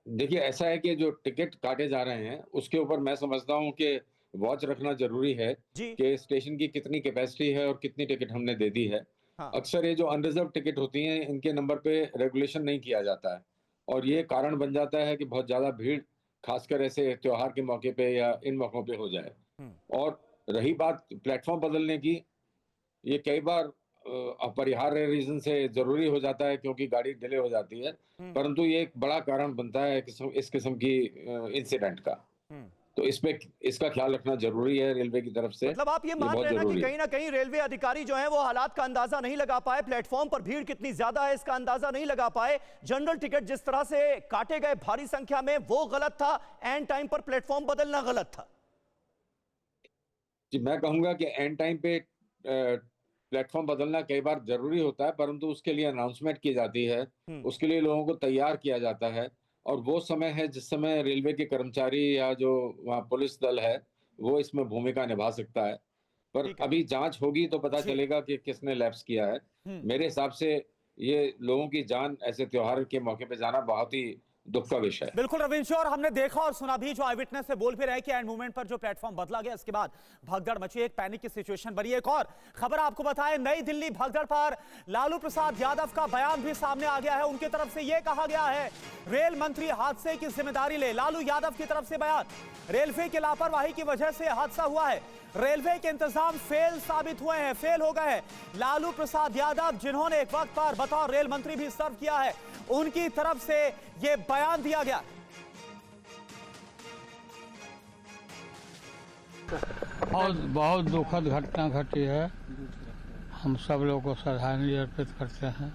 देखिए ऐसा है कि जो टिकट काटे जा रहे हैं उसके ऊपर मैं समझता हूं कि वॉच रखना जरूरी है कि स्टेशन की कितनी कैपेसिटी है और कितनी टिकट हमने दे दी है। अक्सर ये जो अनरिजर्व टिकट होती हैं इनके नंबर पे रेगुलेशन नहीं किया जाता है और ये कारण बन जाता है कि बहुत ज्यादा भीड़ खासकर ऐसे त्योहार के मौके पे या इन मौकों पे हो जाए। और रही बात प्लेटफॉर्म बदलने की, ये कई बार अपरिहार्य रीजन से जरूरी हो जाता है क्योंकि गाड़ी डिले हो जाती है, परंतु ये एक बड़ा कारण बनता है इस किस्म की इंसिडेंट का। तो इसका ख्याल रखना जरूरी है रेलवे की तरफ से। मतलब आप ये मान रहे हैं ना कि कहीं ना कहीं रेलवे अधिकारी जो हैं वो हालात का अंदाजा नहीं लगा पाए, प्लेटफॉर्म पर भीड़ कितनी ज्यादा है इसका अंदाजा नहीं लगा पाए, जनरल टिकट जिस तरह से काटे गए भारी संख्या में वो गलत था, एंड टाइम पर प्लेटफॉर्म बदलना गलत था। जी, मैं कहूंगा कि एंड टाइम पे प्लेटफॉर्म बदलना कई बार जरूरी होता है, परंतु उसके लिए अनाउंसमेंट की जाती है, उसके लिए लोगों को तैयार किया जाता है, और वो समय है जिस समय रेलवे के कर्मचारी या जो वहाँ पुलिस दल है वो इसमें भूमिका निभा सकता है। पर अभी जांच होगी तो पता चलेगा कि किसने लैप्स किया है। मेरे हिसाब से ये लोगों की जान ऐसे त्योहार के मौके पे जाना बहुत ही दुख का विषय है। बिल्कुल रविंद्र, और हमने देखा और सुना भी, जो आई विटनेस से बोल भी रहे कि एंड मूवमेंट पर जो प्लेटफॉर्म बदला गया इसके बाद भगदड़ मची, एक पैनिक की सिचुएशन बनी। एक और खबर आपको बताएं, नई दिल्ली भगदड़ पर लालू प्रसाद यादव का बयान भी सामने आ गया है। उनकी तरफ से यह कहा गया है रेल मंत्री हादसे की जिम्मेदारी ले। लालू यादव की तरफ से बयान, रेलवे की लापरवाही की वजह से हादसा हुआ है, रेलवे के इंतजाम फेल साबित हुए हैं, फेल हो गए हैं। लालू प्रसाद यादव जिन्होंने एक वक्त पर बतौर रेल मंत्री भी सर्व किया है, उनकी तरफ से यह बयान दिया गया। बहुत दुखद घटना घटी है। हम सब लोग को श्रद्धांजलि अर्पित करते हैं।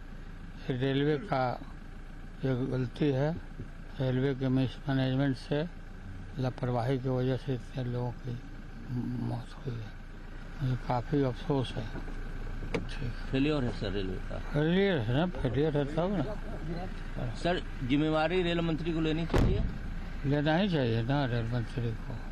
रेलवे का ये गलती है, रेलवे के मिसमैनेजमेंट से, लापरवाही की वजह से इतने लोगों की मौत हुई है। मुझे काफ़ी अफसोस है। फेलियर है सर रेलवे का। फेलियर है ना, फेलियर है तब ना सर। जिम्मेवारी रेल मंत्री को लेनी चाहिए, लेना ही चाहिए ना रेल मंत्री को।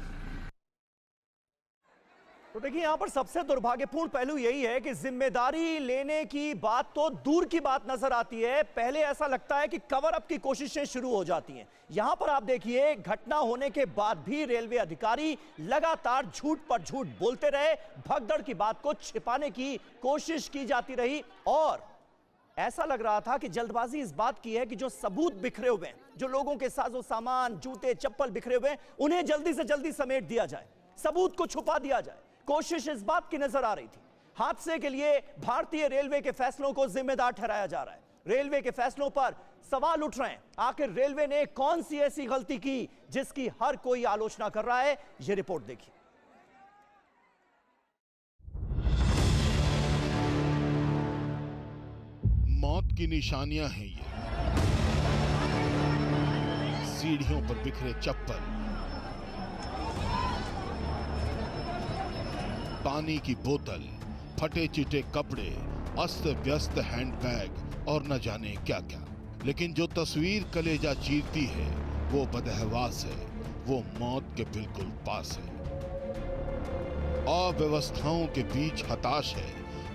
तो देखिए यहां पर सबसे दुर्भाग्यपूर्ण पहलू यही है कि जिम्मेदारी लेने की बात तो दूर की बात नजर आती है, पहले ऐसा लगता है कि कवर अप की कोशिशें शुरू हो जाती हैं। यहां पर आप देखिए घटना होने के बाद भी रेलवे अधिकारी लगातार झूठ पर झूठ बोलते रहे, भगदड़ की बात को छिपाने की कोशिश की जाती रही, और ऐसा लग रहा था कि जल्दबाजी इस बात की है कि जो सबूत बिखरे हुए हैं, जो लोगों के साजो सामान, जूते चप्पल बिखरे हुए हैं, उन्हें जल्दी से जल्दी समेट दिया जाए, सबूत को छुपा दिया जाए। कोशिश इस बात की नजर आ रही थी। हादसे के लिए भारतीय रेलवे के फैसलों को जिम्मेदार ठहराया जा रहा है, रेलवे के फैसलों पर सवाल उठ रहे हैं। आखिर रेलवे ने कौन सी ऐसी गलती की जिसकी हर कोई आलोचना कर रहा है? यह रिपोर्ट देखिए। मौत की निशानियां हैं ये, सीढ़ियों पर बिखरे चप्पल, पानी की बोतल, फटे चिटे कपड़े, अस्त व्यस्त हैंडबैग और न जाने क्या क्या। लेकिन जो तस्वीर कलेजा चीरती है वो बदहवास है, वो मौत के बिल्कुल पास है। अव्यवस्थाओं के बीच हताश है,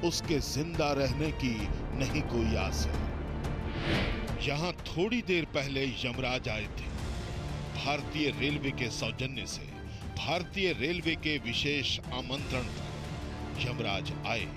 उसके जिंदा रहने की नहीं कोई आस है। यहां थोड़ी देर पहले यमराज आए थे। भारतीय रेलवे के सौजन्य से, भारतीय रेलवे के विशेष आमंत्रण पर यमराज आए,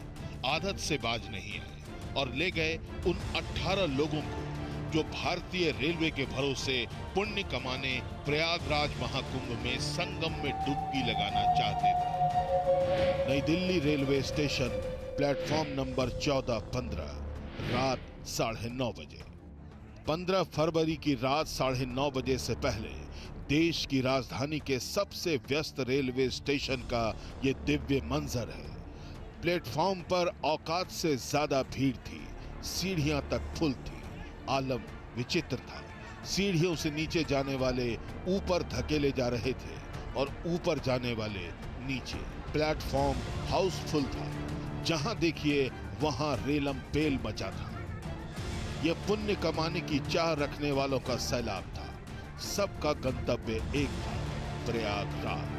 आदत से बाज नहीं आए, और ले गए उन 18 लोगों को जो भारतीय रेलवे के भरोसे पुण्य कमाने प्रयागराज महाकुंभ में संगम में डुबकी लगाना चाहते थे। नई Delhi railway station, platform number 14-15, रात 9:30 बजे। 15 फरवरी की रात 9:30 बजे से पहले देश की राजधानी के सबसे व्यस्त रेलवे स्टेशन का ये दिव्य मंजर है। प्लेटफॉर्म पर औकात से ज्यादा भीड़ थी, सीढ़ियां तक फुल थी, आलम विचित्र था। सीढ़ियों से नीचे जाने वाले ऊपर धकेले जा रहे थे और ऊपर जाने वाले नीचे। प्लेटफॉर्म हाउसफुल था, जहां देखिए वहां रेलम पेल मचा था। यह पुण्य कमाने की चाह रखने वालों का सैलाब था। सबका गंतव्य एक था, प्रयागराज।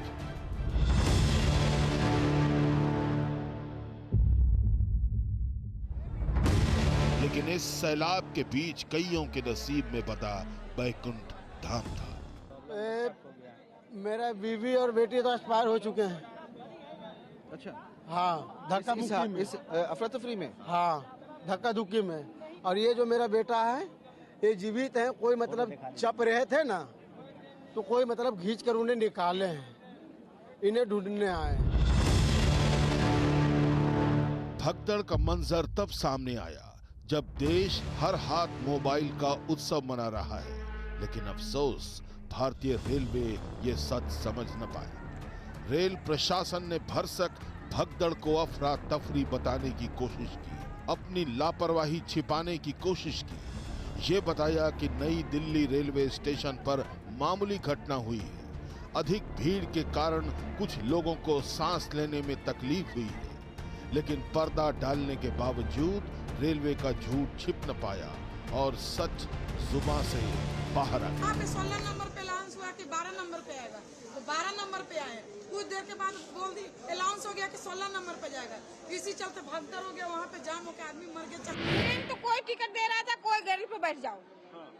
लेकिन इस सैलाब के बीच कईयों के नसीब में बता बैकुंठ धाम था। मेरा बीवी और बेटी तो एक्सपायर हो चुके हैं। अच्छा, हाँ, धक्का मुक्की में, इस अफरा तफरी में, हाँ, धक्का धुक्की में। और ये जो मेरा बेटा है ये जीवित है, कोई मतलब चप रहे थे ना, तो कोई मतलब खींच कर उन्हें निकाले हैं, इन्हें ढूंढने आए। भगदड़ का मंजर तब सामने आया जब देश हर हाथ मोबाइल का उत्सव मना रहा है, लेकिन अफसोस भारतीय रेलवे ये सच समझ न पाए। रेल प्रशासन ने भरसक भगदड़ को अफरा तफरी बताने की कोशिश की, अपनी लापरवाही छिपाने की कोशिश की। ये बताया कि नई दिल्ली रेलवे स्टेशन पर मामूली घटना हुई है, अधिक भीड़ के कारण कुछ लोगों को सांस लेने में तकलीफ हुई है, लेकिन पर्दा डालने के बावजूद रेलवे का झूठ छिप न पाया और सच जुबान से बाहर आ गया। यहाँ पे 16 नंबर पे अलाउंस हुआ कि 12 नंबर पे आएगा, तो 12 नंबर पे आए। कुछ देर के बाद बोल दी अलाउंस हो गया कि 16 नंबर पे जाएगा। इसी चलते भगदड़ हो गया, वहाँ पे जाम होकर आदमी मर गया। ट्रेन तो कोई टिकट दे रहा था, कोई गाड़ी पे बैठ जाओ।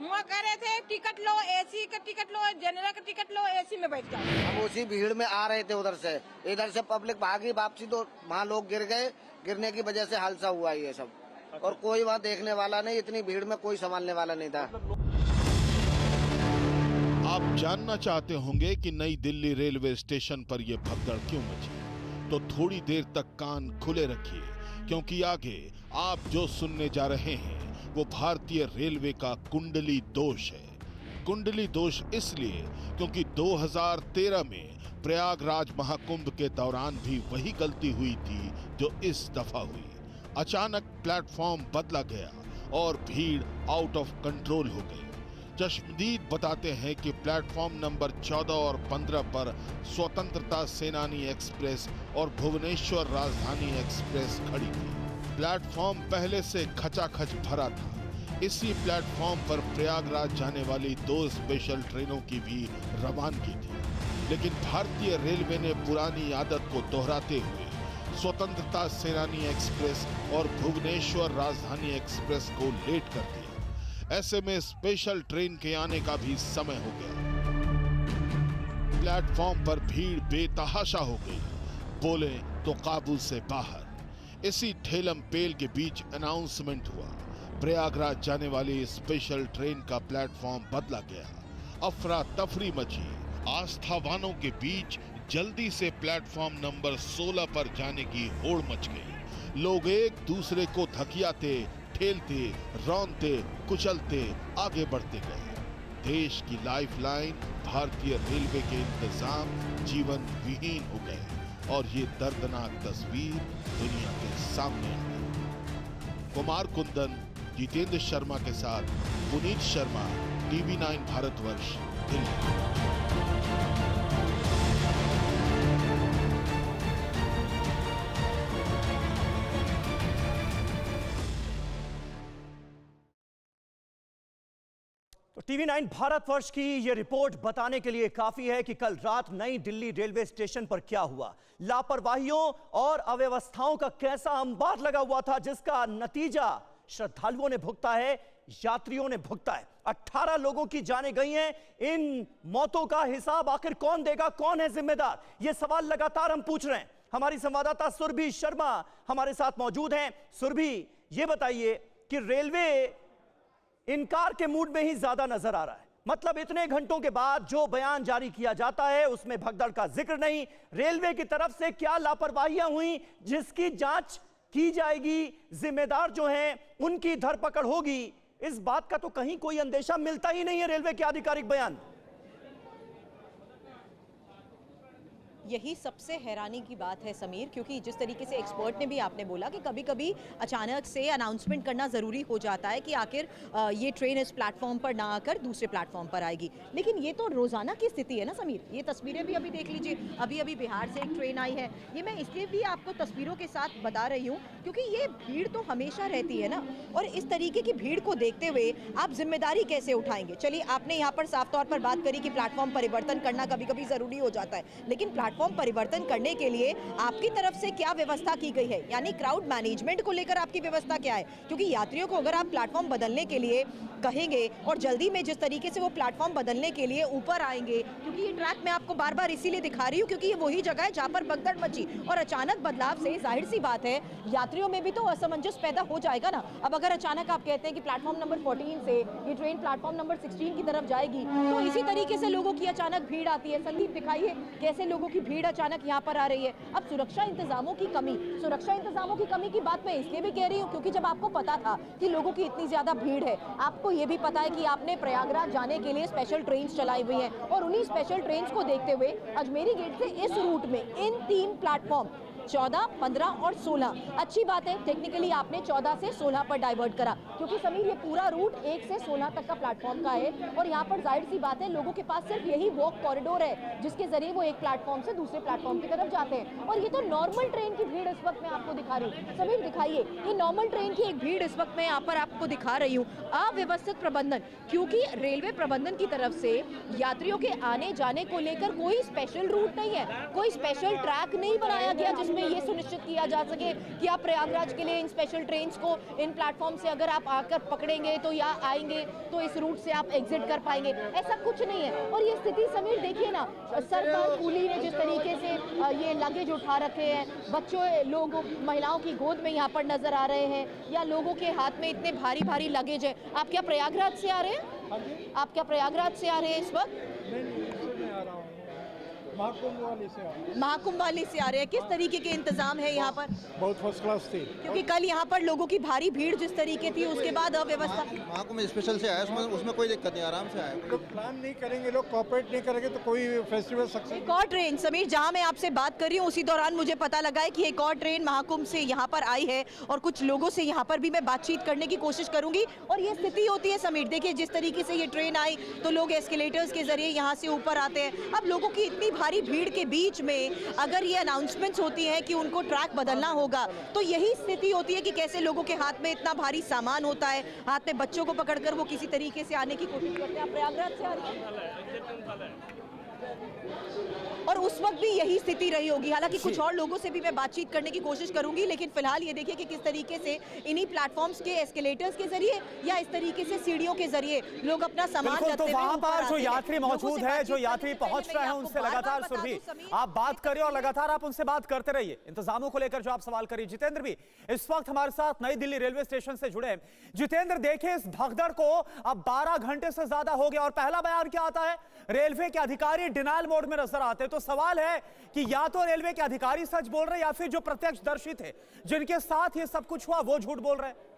हुआ कह रहे थे टिकट लो, एसी का टिकट लो, जनरल का टिकट लो, एसी में बैठ जाओ। हम उसी भीड़ में आ रहे थे उधर से, इधर से पब्लिक भागी वापसी, तो वहाँ लोग गिर गए। गिरने की वजह से हादसा हुआ ये सब, और कोई वहाँ देखने वाला नहीं, इतनी भीड़ में कोई संभालने वाला नहीं था। आप जानना चाहते होंगे कि नई दिल्ली रेलवे स्टेशन पर यह भगदड़ क्यों मची, तो थोड़ी देर तक कान खुले रखिए, क्योंकि आगे आप जो सुनने जा रहे हैं वो भारतीय रेलवे का कुंडली दोष है। कुंडली दोष इसलिए क्योंकि 2013 में प्रयागराज महाकुंभ के दौरान भी वही गलती हुई थी जो इस दफा हुई। अचानक प्लेटफॉर्म बदला गया और भीड़ आउट ऑफ कंट्रोल हो गई। चश्मदीद बताते हैं कि प्लेटफॉर्म नंबर 14 और 15 पर स्वतंत्रता सेनानी एक्सप्रेस और भुवनेश्वर राजधानी एक्सप्रेस खड़ी थी। प्लेटफॉर्म पहले से खचाखच भरा था। इसी प्लेटफॉर्म पर प्रयागराज जाने वाली 2 स्पेशल ट्रेनों की भी रवानगी थी, लेकिन भारतीय रेलवे ने पुरानी आदत को दोहराते हुए स्वतंत्रता सेनानी एक्सप्रेस और भुवनेश्वर राजधानी एक्सप्रेस को लेट कर दिया। ऐसे में स्पेशल ट्रेन के आने का भी समय हो गया। प्लेटफॉर्म पर भीड़ बेतहाशा हो गई, बोले तो काबू से बाहर। इसी ठेलम पेल के बीच अनाउंसमेंट हुआ, प्रयागराज जाने वाली स्पेशल ट्रेन का प्लेटफॉर्म बदला गया। अफरा तफरी मची, आस्थावानों के बीच जल्दी से प्लेटफॉर्म नंबर 16 पर जाने की होड़ मच गई। लोग एक दूसरे को धकियाते, ठेलते, रौंदते, कुचलते आगे बढ़ते गए। देश की लाइफलाइन भारतीय रेलवे के इंतजाम जीवन विहीन हो गए और ये दर्दनाक तस्वीर दुनिया के सामने आ गई। कुमार कुंदन, जितेंद्र शर्मा के साथ पुनीत शर्मा, TV9 भारतवर्ष, दिल्ली। तो TV9 भारतवर्ष की यह रिपोर्ट बताने के लिए काफी है कि कल रात नई दिल्ली रेलवे स्टेशन पर क्या हुआ, लापरवाहियों और अव्यवस्थाओं का कैसा अंबार लगा हुआ था, जिसका नतीजा श्रद्धालुओं ने भुगता है, यात्रियों ने भुगता है। 18 लोगों की जानें गई हैं। इन मौतों का हिसाब आखिर कौन देगा, कौन है जिम्मेदार, यह सवाल लगातार हम पूछ रहे हैं। हमारी संवाददाता सुरभि शर्मा हमारे साथ मौजूद हैं। सुरभि, यह बताइए कि रेलवे इनकार के मूड में ही ज्यादा नजर आ रहा है, मतलब इतने घंटों के बाद जो बयान जारी किया जाता है उसमें भगदड़ का जिक्र नहीं। रेलवे की तरफ से क्या लापरवाहियां हुई जिसकी जांच की जाएगी, जिम्मेदार जो हैं उनकी धरपकड़ होगी, इस बात का तो कहीं कोई अंदेशा मिलता ही नहीं है रेलवे के आधिकारिक बयान। यही सबसे हैरानी की बात है समीर, क्योंकि जिस तरीके से एक्सपर्ट ने भी आपने बोला कि कभी कभी अचानक से अनाउंसमेंट करना ज़रूरी हो जाता है कि आखिर ये ट्रेन इस प्लेटफॉर्म पर ना आकर दूसरे प्लेटफॉर्म पर आएगी, लेकिन ये तो रोज़ाना की स्थिति है ना समीर। ये तस्वीरें भी अभी देख लीजिए, अभी अभी बिहार से एक ट्रेन आई है। ये मैं इसलिए भी आपको तस्वीरों के साथ बता रही हूँ क्योंकि ये भीड़ तो हमेशा रहती है ना, और इस तरीके की भीड़ को देखते हुए आप जिम्मेदारी कैसे उठाएंगे। चलिए, आपने यहाँ पर साफ तौर पर बात करी कि प्लेटफॉर्म परिवर्तन करना कभी कभी ज़रूरी हो जाता है, लेकिन प्लेटफॉर्म परिवर्तन करने के लिए आपकी तरफ से क्या व्यवस्था की गई है, यानी क्राउड मैनेजमेंट को लेकर आपकी व्यवस्था क्या है? क्योंकि यात्रियों को अगर आप प्लेटफॉर्म बदलने के लिए कहेंगे और जल्दी में जिस तरीके से वो प्लेटफॉर्म बदलने के लिए ऊपर आएंगे, क्योंकि ये ट्रैक मैं आपको बार बार इसीलिए दिखा रही हूँ क्योंकि ये वही जगह है जहाँ पर भगदड़ मची, और अचानक बदलाव से जाहिर सी बात है यात्रियों में भी तो असमंजस पैदा हो जाएगा ना। अब अगर अचानक आप कहते हैं कि प्लेटफॉर्म नंबर 14 से ये ट्रेन प्लेटफॉर्म नंबर 16 की तरफ जाएगी, तो इसी तरीके से लोगों की अचानक भीड़ आती है। संदीप, दिखाइए कैसे लोगों की भीड़ अचानक यहाँ पर आ रही है। अब सुरक्षा इंतजामों की कमी की बात मैं इसलिए भी कह रही हूँ क्योंकि जब आपको पता था कि लोगों की इतनी ज्यादा भीड़ है, आपको ये भी पता है कि आपने प्रयागराज जाने के लिए स्पेशल ट्रेन चलाई हुई हैं और उन्हीं स्पेशल ट्रेन को देखते हुए अजमेरी गेट से इस रूट में इन 3 प्लेटफॉर्म 14, 15 और 16, अच्छी बात है टेक्निकली आपने 14 से 16 पर डाइवर्ट करा क्योंकि समीर ये पूरा रूट 1 से 16 तक का प्लेटफॉर्म का है और यहाँ पर जाहिर सी बात है लोगों के पास सिर्फ यही वॉक कॉरिडोर है जिसके जरिए वो एक प्लेटफॉर्म से दूसरे प्लेटफॉर्म की तरफ जाते हैं। और ये तो नॉर्मल ट्रेन की भीड़ इस वक्त मैं आपको दिखा रही हूँ। समीर दिखाइए, ये नॉर्मल ट्रेन की एक भीड़ इस वक्त मैं यहाँ पर आपको दिखा रही हूँ। अव्यवस्थित प्रबंधन, क्योंकि रेलवे प्रबंधन की तरफ से यात्रियों के आने जाने को लेकर कोई स्पेशल रूट नहीं है, कोई स्पेशल ट्रैक नहीं बनाया गया जिसमें ये सुनिश्चित किया जा सके कि आप प्रयागराज के लिए इन स्पेशल ट्रेन्स को इन प्लेटफॉर्म से अगर आप आकर पकड़ेंगे तो या आएंगे तो इस रूट से आप एग्जिट कर पाएंगे, ऐसा कुछ नहीं है। और ये स्थिति समीर देखिए ना, सरकार कूली ने जिस तरीके से ये लगेज उठा रखे हैं, बच्चों लोगों महिलाओं की गोद में यहाँ पर नजर आ रहे हैं या लोगों के हाथ में इतने भारी भारी लगेज है। आप क्या प्रयागराज से आ रहे हैं? आप क्या प्रयागराज से आ रहे हैं इस वक्त? महाकुंभ वाली से आ रहे हैं। किस तरीके के इंतजाम है यहाँ पर? बहुत फर्स्ट क्लास थी, क्योंकि कल यहाँ पर लोगों की भारी भीड़ जिस तरीके थी उसके बाद अव्यवस्था। महाकुंभ स्पेशल से आया, उसमें कोई दिक्कत नहीं, आराम से आया। लोग प्लान नहीं करेंगे, लोग कोऑपरेट नहीं करेंगे तो कोई फेस्टिवल सक्सेस। एक और ट्रेन समीर जहाँ मैं आपसे बात कर रही हूँ उसी दौरान मुझे पता लगा है कि एक और ट्रेन महाकुंभ से यहाँ पर आई है और कुछ लोगों से यहाँ पर भी मैं बातचीत करने की कोशिश करूंगी। और ये स्थिति होती है समीर, देखिए जिस तरीके से ये ट्रेन आई तो लोग एस्केलेटर्स के जरिए यहाँ से ऊपर आते हैं। अब लोगों की इतनी भारी भीड़ के बीच में अगर ये अनाउंसमेंट्स होती हैं कि उनको ट्रैक बदलना होगा तो यही स्थिति होती है कि कैसे लोगों के हाथ में इतना भारी सामान होता है, हाथ में बच्चों को पकड़कर वो किसी तरीके से आने की कोशिश करते हैं। आप प्रयागराज से आ रही हैं और उस वक्त भी यही स्थिति रही होगी। हालांकि कुछ और लोगों से भी मैं बातचीत करने की कोशिश करूंगी, लेकिन फिलहाल ये देखिए कि किस तरीके से इन्हीं प्लेटफॉर्म्स के एस्केलेटर्स के जरिए या इस तरीके से सीढ़ियों के जरिए लोग अपना सामान तो वहां पर जो यात्री मौजूद है, जो यात्री पहुंच रहे हैं उनसे लगातार सुरभि आप बात करिए और लगातार आप उनसे बात करते रहिए। इंतजामों को लेकर जो आप सवाल करिए। जितेंद्र भी इस वक्त हमारे साथ नई दिल्ली रेलवे स्टेशन से जुड़े हैं। जितेंद्र देखिए इस भगदड़ को अब 12 घंटे से ज्यादा हो गया और पहला बयान क्या आता है? रेलवे के अधिकारी डिनायल मोड में नजर आते हैं। तो सवाल है कि या तो रेलवे के अधिकारी सच बोल रहे हैं या फिर जो प्रत्यक्षदर्शी थे जिनके साथ ये सब कुछ हुआ वो झूठ बोल रहे हैं।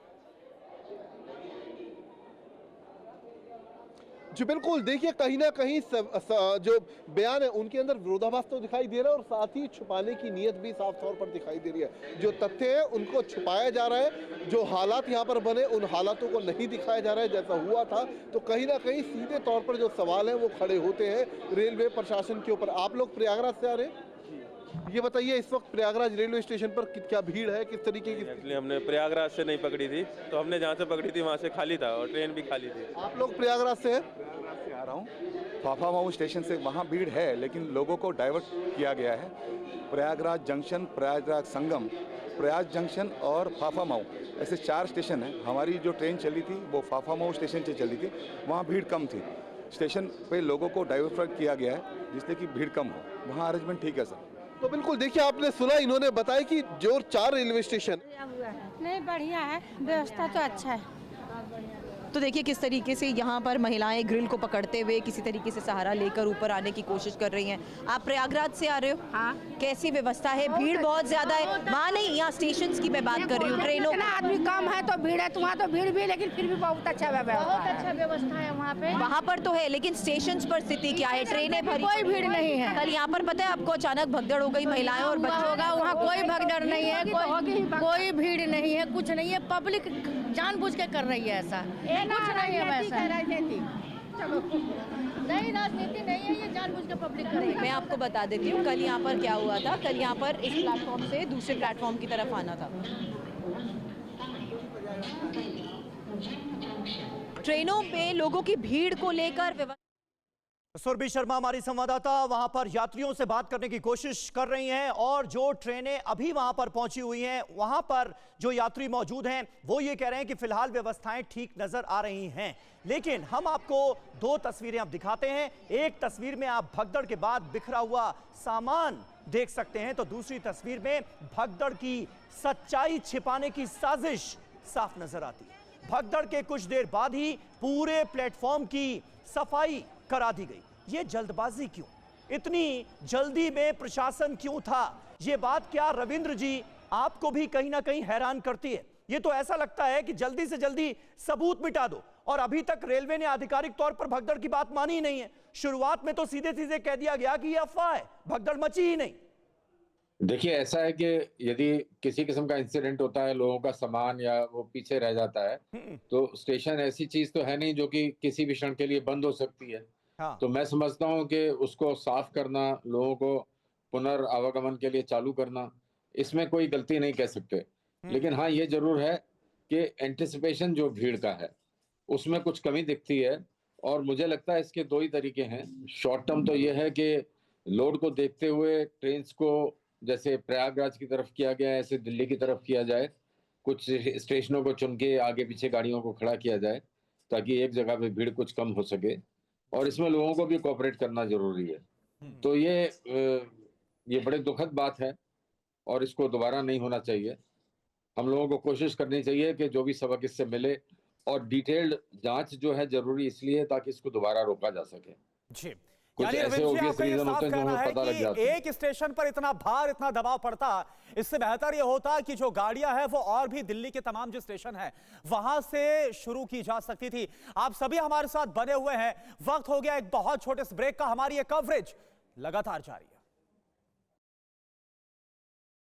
जी बिल्कुल, देखिए कहीं ना कहीं जो बयान है उनके अंदर विरोधाभास तो दिखाई दे रहा है और साथ ही छुपाने की नीयत भी साफ तौर पर दिखाई दे रही है। जो तथ्य है उनको छुपाया जा रहा है, जो हालात यहाँ पर बने उन हालातों को नहीं दिखाया जा रहा है जैसा हुआ था। तो कहीं ना कहीं सीधे तौर पर जो सवाल है वो खड़े होते हैं रेलवे प्रशासन के ऊपर। आप लोग प्रयागराज से आ रहे हैं, ये बताइए इस वक्त प्रयागराज रेलवे स्टेशन पर क्या भीड़ है, किस तरीके की? एक्चुअली हमने प्रयागराज से नहीं पकड़ी थी, तो हमने जहाँ से पकड़ी थी वहाँ से खाली था और ट्रेन भी खाली थी। आप लोग प्रयागराज से हैं? प्रयागराज से आ रहा हूँ, फाफामाऊ स्टेशन से। वहाँ भीड़ है लेकिन लोगों को डाइवर्ट किया गया है। प्रयागराज जंक्शन, प्रयागराज संगम, प्रयाग जंक्शन और फाफामाऊ, ऐसे 4 स्टेशन हैं। हमारी जो ट्रेन चली थी वो फाफामाऊ स्टेशन से चली थी, वहाँ भीड़ कम थी। स्टेशन पे लोगों को डाइवर्ट किया गया है जिससे कि भीड़ कम हो। वहाँ अरेंजमेंट ठीक है सर। तो बिल्कुल देखिए, आपने सुना, इन्होंने बताया कि जो 4 रेलवे स्टेशन नहीं बढ़िया है, व्यवस्था तो अच्छा है। तो देखिए किस तरीके से यहाँ पर महिलाएं ग्रिल को पकड़ते हुए किसी तरीके से सहारा लेकर ऊपर आने की कोशिश कर रही हैं। आप प्रयागराज से आ रहे हो? हाँ। कैसी व्यवस्था है? भीड़ बहुत ज्यादा है वहाँ? नहीं, यहाँ स्टेशन की मैं बात कर रही हूँ। ट्रेनों आदमी कम है तो भीड़ है, तो वहाँ तो भीड़ भी, लेकिन फिर भी बहुत अच्छा व्यवस्था है वहाँ पे। वहाँ पर तो है, लेकिन स्टेशन पर स्थिति क्या है? ट्रेनें भरी, कोई भीड़ नहीं है। कल यहाँ पर पता है आपको अचानक भगदड़ हो गई महिलाएं और बच्चों होगा, वहाँ कोई भगदड़ नहीं है, कोई भीड़ नहीं है, कुछ नहीं है। पब्लिक जानबूझ के कर रही है ऐसा, कुछ नहीं है वैसा। राजनीति नहीं, राजनीति नहीं है, ये जानबूझ के पब्लिक कर रही है। मैं आपको बता देती हूँ कल यहाँ पर क्या हुआ था। कल यहाँ पर इस प्लेटफॉर्म से दूसरे प्लेटफॉर्म की तरफ आना था। ट्रेनों पे लोगों की भीड़ को लेकर सुरभि शर्मा हमारी संवाददाता वहां पर यात्रियों से बात करने की कोशिश कर रही हैं और जो ट्रेनें अभी वहां पर पहुंची हुई हैं वहां पर जो यात्री मौजूद हैं वो ये कह रहे हैं कि फिलहाल व्यवस्थाएं ठीक नजर आ रही हैं। लेकिन हम आपको 2 तस्वीरें अब दिखाते हैं। एक तस्वीर में आप भगदड़ के बाद बिखरा हुआ सामान देख सकते हैं, तो दूसरी तस्वीर में भगदड़ की सच्चाई छिपाने की साजिश साफ नजर आती है। भगदड़ के कुछ देर बाद ही पूरे प्लेटफॉर्म की सफाई करा दी गई। ये जल्दबाजी क्यों? इतनी जल्दी में प्रशासन क्यों था? ये बात क्या रविंद्र जी आपको भी कहीं ना कहीं हैरान करती है? ये तो ऐसा लगता है कि जल्दी से जल्दी सबूत मिटा दो, और अभी तक रेलवे ने आधिकारिक तौर पर भगदड़ की बात मानी ही नहीं है। शुरुआत में तो सीधे सीधे कह दिया गया कि ये अफवाह है, भगदड़ मची ही नहीं। देखिए, ऐसा है कि यदि किसी किस्म का इंसिडेंट होता है, लोगों का सामान या वो पीछे रह जाता है, तो स्टेशन ऐसी चीज तो है नहीं जो कि किसी भी क्षण के लिए बंद हो सकती है। हाँ। तो मैं समझता हूं कि उसको साफ करना, लोगों को पुनर्आवागमन के लिए चालू करना, इसमें कोई गलती नहीं कह सकते। लेकिन हाँ, ये जरूर है कि एंटिसिपेशन जो भीड़ का है उसमें कुछ कमी दिखती है, और मुझे लगता है इसके दो ही तरीके हैं। शॉर्ट टर्म तो ये है कि लोड को देखते हुए ट्रेन को जैसे प्रयागराज की तरफ किया गया है, ऐसे दिल्ली की तरफ किया जाए, कुछ स्टेशनों को चुन के आगे पीछे गाड़ियों को खड़ा किया जाए ताकि एक जगह पे भीड़ कुछ कम हो सके, और इसमें लोगों को भी कोऑपरेट करना जरूरी है। तो ये बड़े दुखद बात है और इसको दोबारा नहीं होना चाहिए। हम लोगों को कोशिश करनी चाहिए कि जो भी सबक इससे मिले, और डिटेल्ड जांच जो है जरूरी इसलिए ताकि इसको दोबारा रोका जा सके। जी, कुछ यानी ऐसे रविंद्र जी, obvious आपका ये reason साफ होते हैं जो कहना हमें है पता लग जाते कि हैं। एक स्टेशन पर इतना भार, इतना दबाव पड़ता, इससे बेहतर ये होता कि जो गाड़ियां हैं वो और भी दिल्ली के तमाम जो स्टेशन हैं वहां से शुरू की जा सकती थी। आप सभी हमारे साथ बने हुए हैं, वक्त हो गया एक बहुत छोटे से ब्रेक का। हमारी ये कवरेज लगातार जारी है।